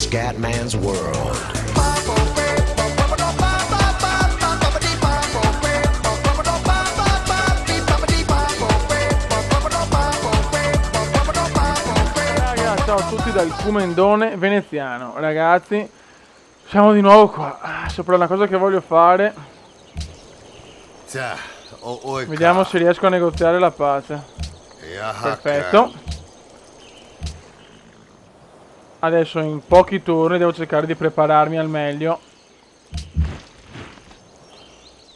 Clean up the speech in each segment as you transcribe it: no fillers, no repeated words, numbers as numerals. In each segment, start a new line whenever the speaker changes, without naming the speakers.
Scatman's world.
Ciao a tutti dal Cumendone veneziano. Ragazzi, siamo di nuovo qua. Sopra una cosa che voglio fare. Vediamo se riesco a negoziare la pace. Perfetto. Adesso in pochi turni devo cercare di prepararmi al meglio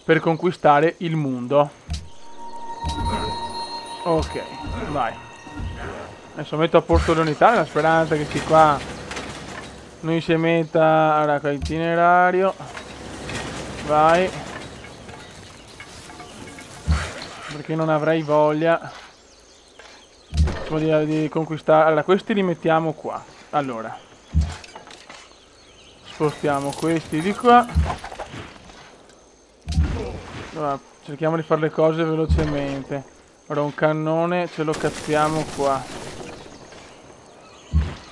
per conquistare il mondo. Ok, vai. Adesso metto a posto le unità nella speranza che si qua non si metta. Allora, qua itinerario. Vai. Perché non avrei voglia di conquistare. Allora, questi li mettiamo qua. Allora, spostiamo questi di qua. Allora, cerchiamo di fare le cose velocemente. Ora un cannone ce lo cazziamo qua.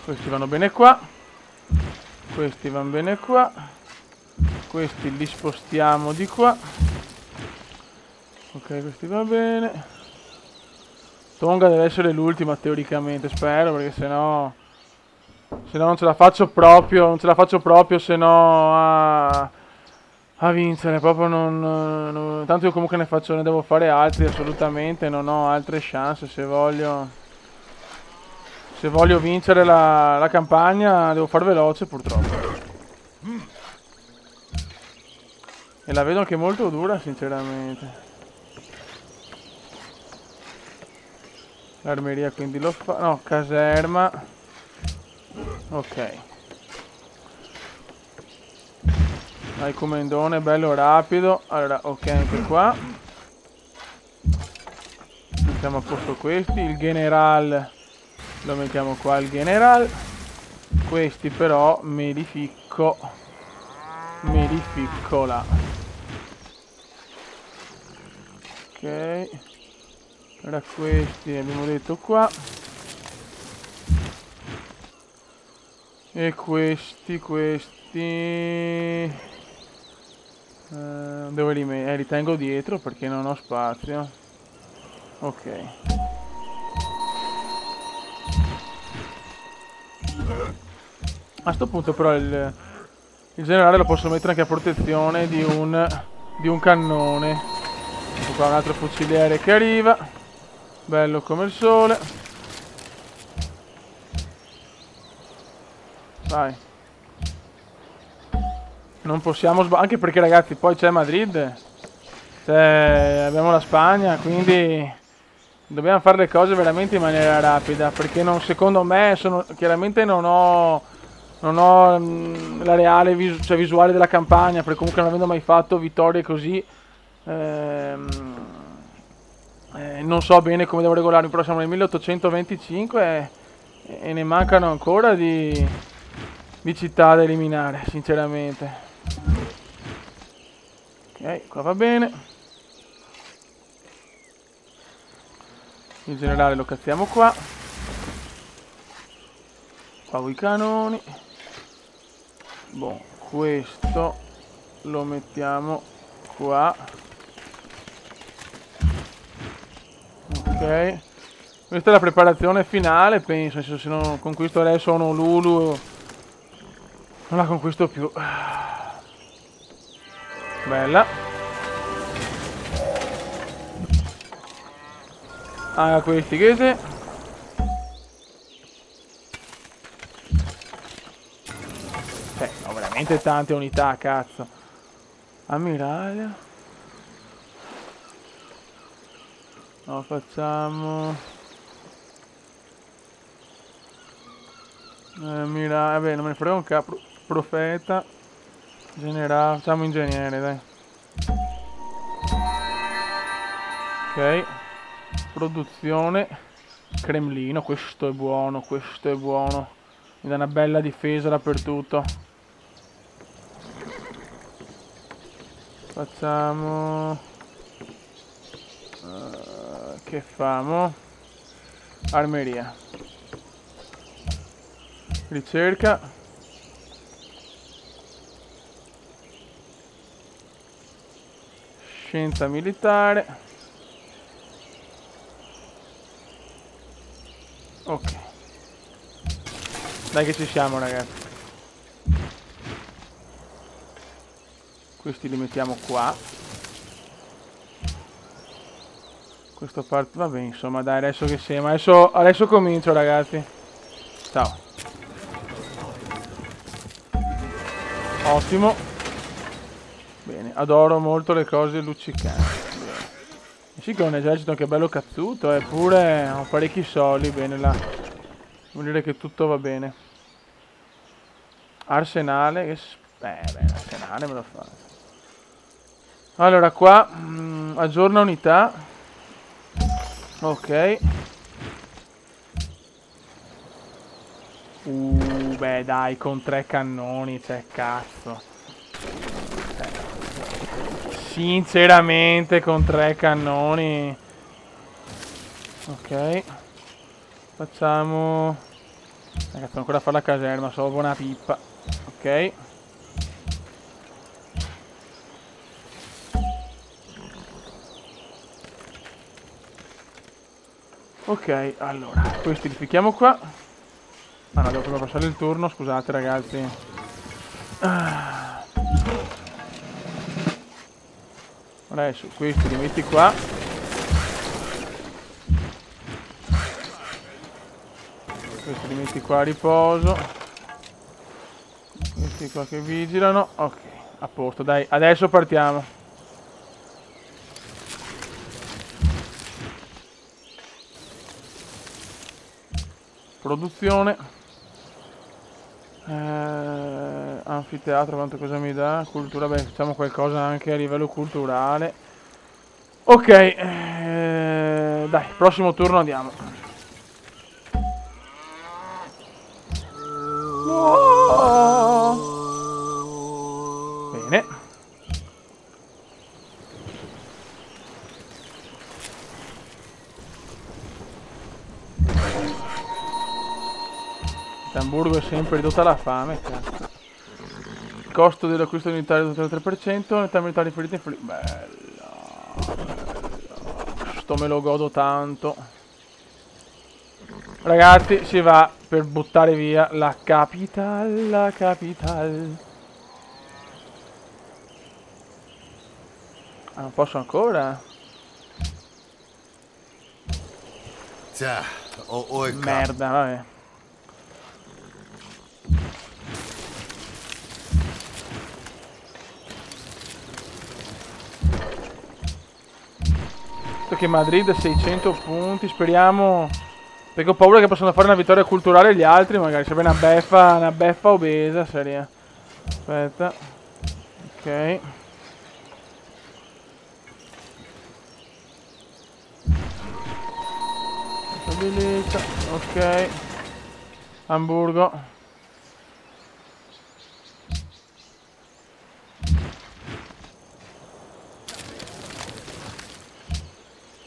Questi vanno bene qua. Questi vanno bene qua. Questi li spostiamo di qua. Ok, questi va bene. Tonga deve essere l'ultima teoricamente, spero, perché sennò non ce la faccio proprio, se no a vincere, proprio tanto io comunque ne devo fare altri, assolutamente, non ho altre chance se voglio vincere la campagna, devo far veloce purtroppo. E la vedo anche molto dura, sinceramente. L'armeria quindi lo fa. No, caserma. Ok. Dai, comendone, bello rapido. Allora, ok, anche qua. Mettiamo a posto questi. Il general lo mettiamo qua, il general. Questi però me li ficco là. Ok. Ora questi abbiamo detto qua. E questi dove li tengo dietro perché non ho spazio. Ok. A sto punto però il generale lo posso mettere anche a protezione di un cannone. Ecco qua un altro fuciliere che arriva. Bello come il sole. Vai. Non possiamo sbagliare. Anche perché ragazzi poi c'è Madrid. Abbiamo la Spagna. Quindi dobbiamo fare le cose veramente in maniera rapida. Perché secondo me chiaramente non ho la reale visuale della campagna. Perché comunque non avendo mai fatto vittorie così. Non so bene come devo regolarmi, però siamo nel 1825 e ne mancano ancora di città da eliminare, sinceramente. Ok, qua va bene. Il generale lo cazziamo qua. Qua i canoni. Boh, questo lo mettiamo qua. Ok, questa è la preparazione finale, penso, se non conquisto adesso Honolulu non la conquisto più. Bella. Ah, questi che se. Ho veramente tante unità, cazzo. Ammiraglia. No, facciamo vabbè, non me ne frega un capo. Profeta. Generale. Facciamo ingegnere, dai. Ok. Produzione. Cremlino. Questo è buono. Mi dà una bella difesa dappertutto. Facciamo che famo? Armeria. Ricerca. Scienza militare. Ok. Dai che ci siamo, ragazzi. Questi li mettiamo qua. Questo parte... Vabbè, insomma, dai, adesso che siamo. Adesso comincio, ragazzi. Ciao. Ottimo. Bene, adoro molto le cose luccicanti. Sì che è un esercito anche bello cazzuto, eppure ho parecchi soldi, bene là. Vuol dire che tutto va bene. Arsenale, che... beh, l'arsenale me lo fa. Allora, qua, aggiorna unità. Ok. Beh, dai, con 3 cannoni, cioè, cazzo. Sinceramente, con 3 cannoni. Ok. Facciamo... Ragazzi, ancora a fare la caserma, sono una pippa. Ok. Ok, allora, questi li ficchiamo qua. Ah no, devo prima passare il turno, scusate ragazzi. Adesso questi li metti qua. Questi li metti qua a riposo. Questi qua che vigilano. Ok, a posto, dai, adesso partiamo. Produzione. Anfiteatro, quanto cosa mi dà? Cultura, beh, facciamo qualcosa anche a livello culturale. Ok, dai, prossimo turno andiamo. No! Bene. Hamburgo è sempre ridotta alla fame, cazzo. Costo dell'acquisto unitario del 3%, unità militari ferite in Bella. Sto me lo godo tanto. Ragazzi, si va per buttare via la capital, la capital. Ah, non posso ancora? Merda, vabbè. Che Madrid 600 punti, speriamo, perché ho paura che possano fare una vittoria culturale gli altri, magari sarebbe una beffa obesa, seria. Aspetta. Ok. Stabilita. Ok. Hamburgo.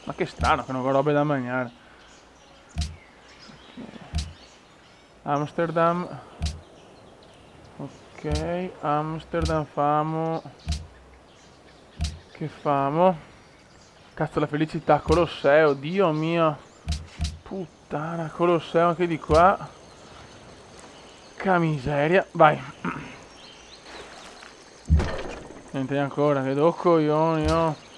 Ma che strano che non ho robe da mangiare. Okay. Amsterdam. Ok, Amsterdam famo. Che famo? Cazzo, la felicità, Colosseo, Dio mio. Puttana, Colosseo anche di qua. Che miseria, vai. Niente ancora, che do coglioni, oh.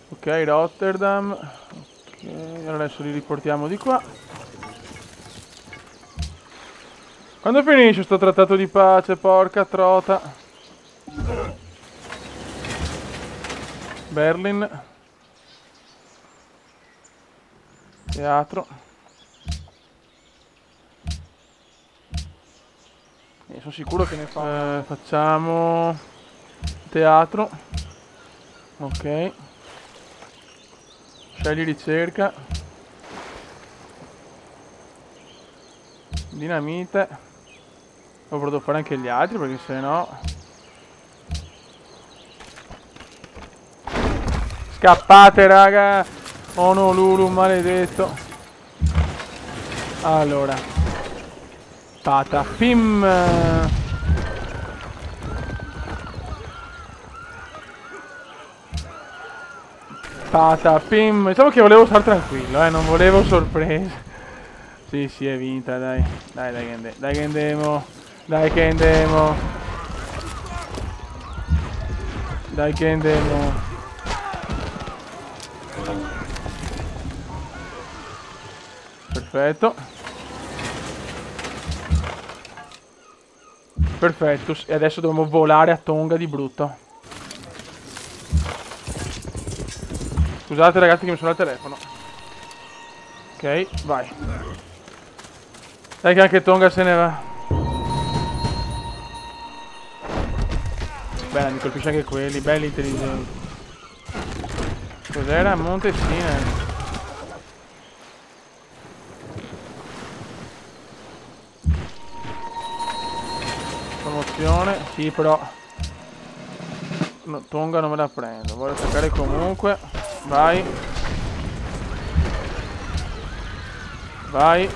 Ok, Rotterdam. Ok, allora adesso li riportiamo di qua. Quando finisce sto trattato di pace, porca trota. Berlin. Teatro. Sono sicuro che ne fa. Facciamo teatro. Ok. Scegli ricerca. Dinamite. Poi devo fare anche gli altri perché se no... Scappate raga. Honolulu maledetto. Allora. Patapim. Patapim. Diciamo che volevo stare tranquillo, non volevo sorprese. Sì, sì, è vinta, dai. Dai che andiamo. Dai che andiamo. Dai che andiamo. Perfetto. Perfetto. E adesso dobbiamo volare a Tonga di brutto. Scusate ragazzi che mi sono al telefono. Ok, vai. Dai che anche Tonga se ne va. Bella, mi colpisce anche quelli, belli intelligenti. Cos'era? Montesina. Promozione, sì però no, Tonga non me la prendo, voglio attaccare comunque. Vai. Vai.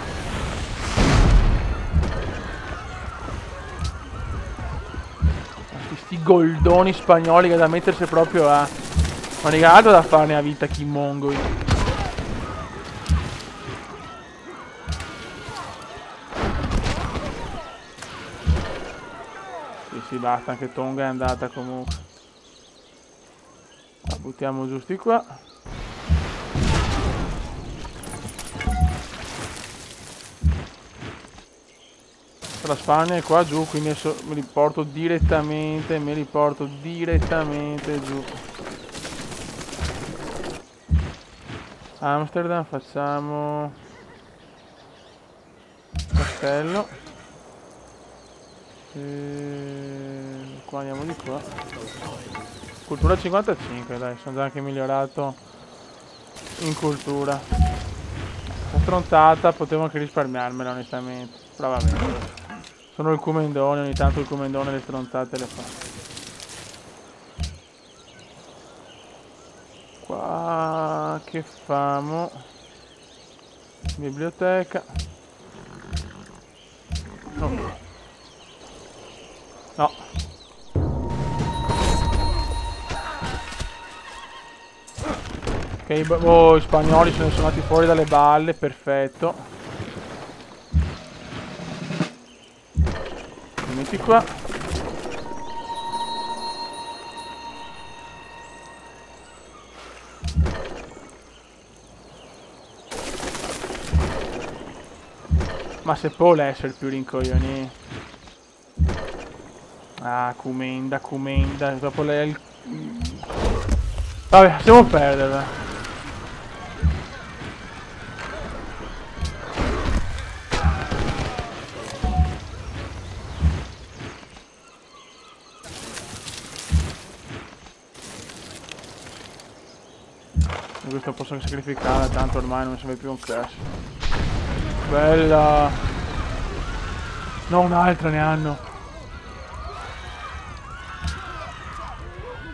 Questi goldoni spagnoli che da mettersi proprio a... Ma raga, altro da farne a vita chi mongoli. Sì, basta, anche Tonga è andata comunque. La buttiamo giusti qua. La Spagna è qua giù, quindi adesso me li porto direttamente, giù. Amsterdam, facciamo... Castello. Qua andiamo di qua. Cultura 55, dai, sono già anche migliorato in cultura. La stronzata potevo anche risparmiarmela onestamente, però va bene. Sono il Cumendone, ogni tanto il Cumendone le stronzate le fa. Qua che famo? Biblioteca. No. No. Ok, oh, i spagnoli se ne sono andati fuori dalle balle, perfetto. Metti qua. Ma se può essere più rincoglioni. Ah, Comenda. Dopo lei... Vabbè, possiamo perderla. Questo posso sacrificare, tanto ormai non mi serve più un crash. Bella. No, un'altra ne hanno.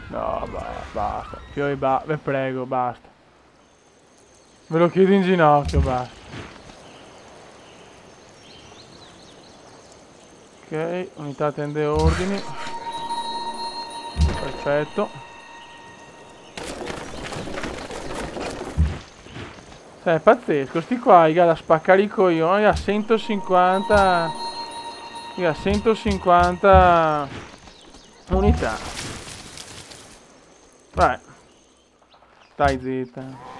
No, basta. Pioi ve prego, basta. Ve lo chiedo in ginocchio, basta. Ok, unità tende ordini. Perfetto. Cioè, è pazzesco, sti qua, raga, da spaccare i coglioni a 150... Raga, 150 unità. Vai. Stai zitta.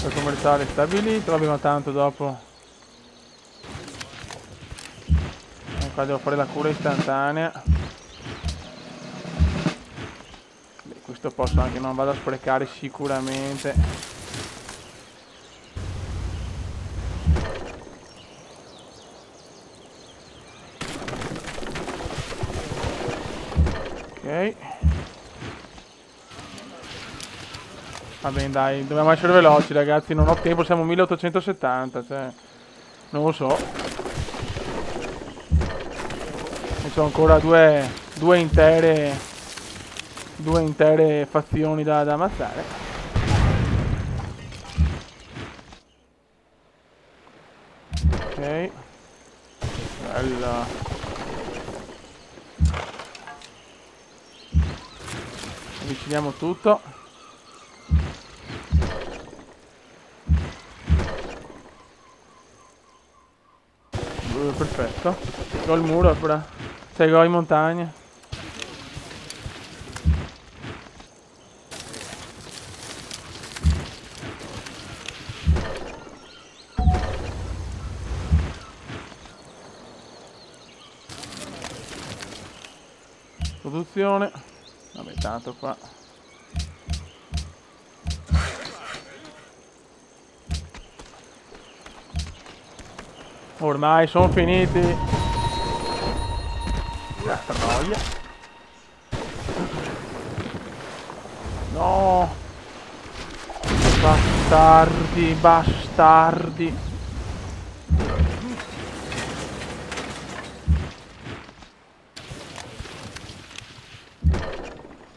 Il commerciale stabilito, vabbè, ma tanto dopo. Qua devo fare la cura istantanea. Beh, questo posso anche, non vado a sprecare sicuramente. Ok. Va bene, dai, dobbiamo essere veloci ragazzi, non ho tempo, siamo 1870, cioè... Non lo so. E c'ho ancora due Due intere fazioni da ammazzare. Ok. Bella. Avviciniamo tutto. Perfetto. Go il muro, però. Cioè, go in montagna. Produzione. Vabbè, tanto qua. Ormai sono finiti. La troia. No. Bastardi, bastardi.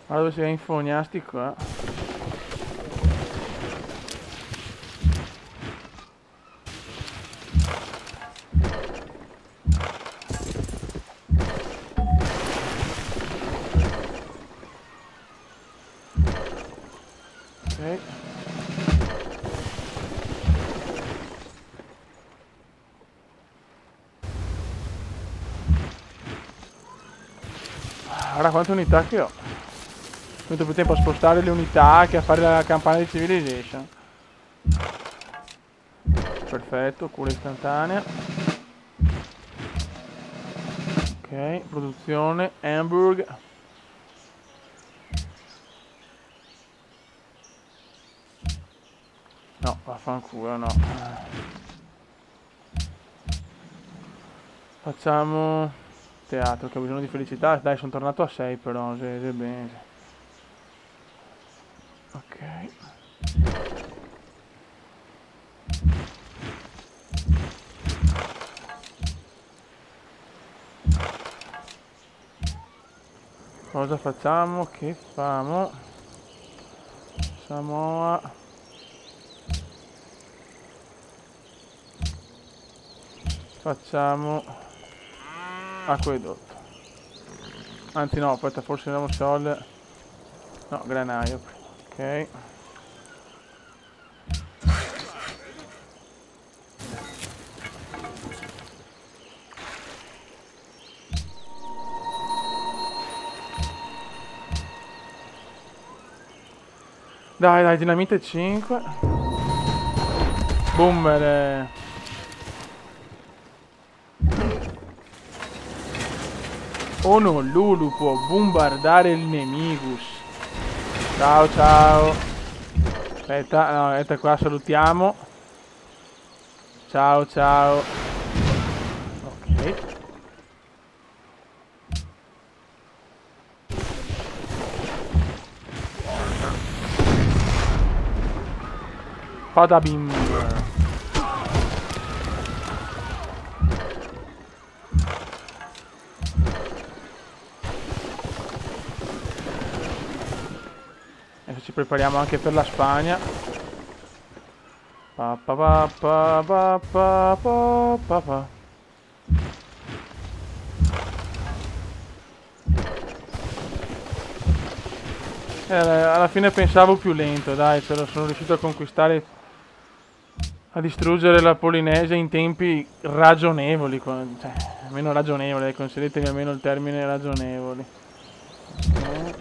Guarda dove si è infognasti qua. Ok. Guarda quante unità che ho. Metto più tempo a spostare le unità che a fare la campagna di Civilization. Perfetto, cura istantanea. Ok, produzione, Hamburg. No, vaffanculo, no. Facciamo teatro, che ho bisogno di felicità. Dai, sono tornato a 6 però, se bene. Ok. Cosa facciamo? Che famo? Samoa. Facciamo acquedotto. Anzi no, aspetta, forse andiamo sol. No, granaio. Ok. Dai, dai, dinamite 5. Boom. Honolulu può bombardare il Nemigus. Ciao, ciao. Aspetta, no, aspetta qua, salutiamo. Ciao, ciao. Ok. Padabim. Adesso ci prepariamo anche per la Spagna. Pa pa pa pa pa pa pa pa pa. Alla fine pensavo più lento, dai, però sono riuscito a conquistare, a distruggere la Polinesia in tempi ragionevoli, cioè, almeno ragionevoli, concedetemi almeno il termine ragionevoli. Okay.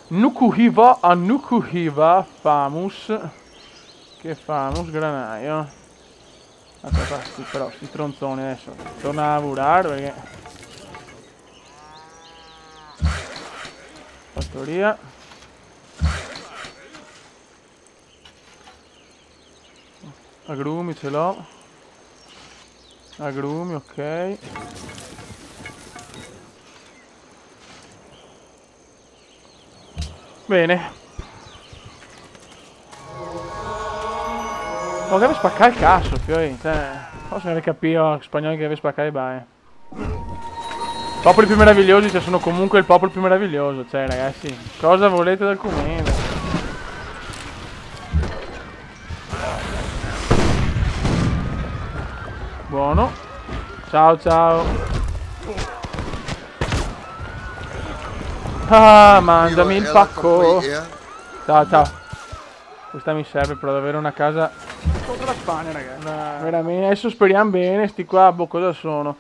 Nukuhiva a Nukuhiva Famus. Che Famus granaio. Aspetta, però sti stronzoni adesso torna a lavorare perché fattoria. Agrumi ce l'ho. Agrumi, ok. Bene. Oh, che deve spaccare il cazzo, fioi. Cioè, forse non capito spagnoli che deve spaccare i bai. Popoli più meravigliosi, cioè sono comunque il popolo più meraviglioso. Cioè, ragazzi, cosa volete dal comune? Buono. Ciao, ciao. Ah, mangiami il pacco. Ciao, ciao. Questa mi serve per avere una casa contro la Spagna, ragazzi. Veramente, adesso speriamo bene, sti qua, boh, cosa sono?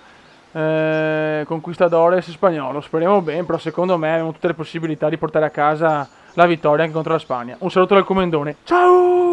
Conquistadores spagnolo, speriamo bene, però secondo me abbiamo tutte le possibilità di portare a casa la vittoria anche contro la Spagna. Un saluto dal comandone. Ciao!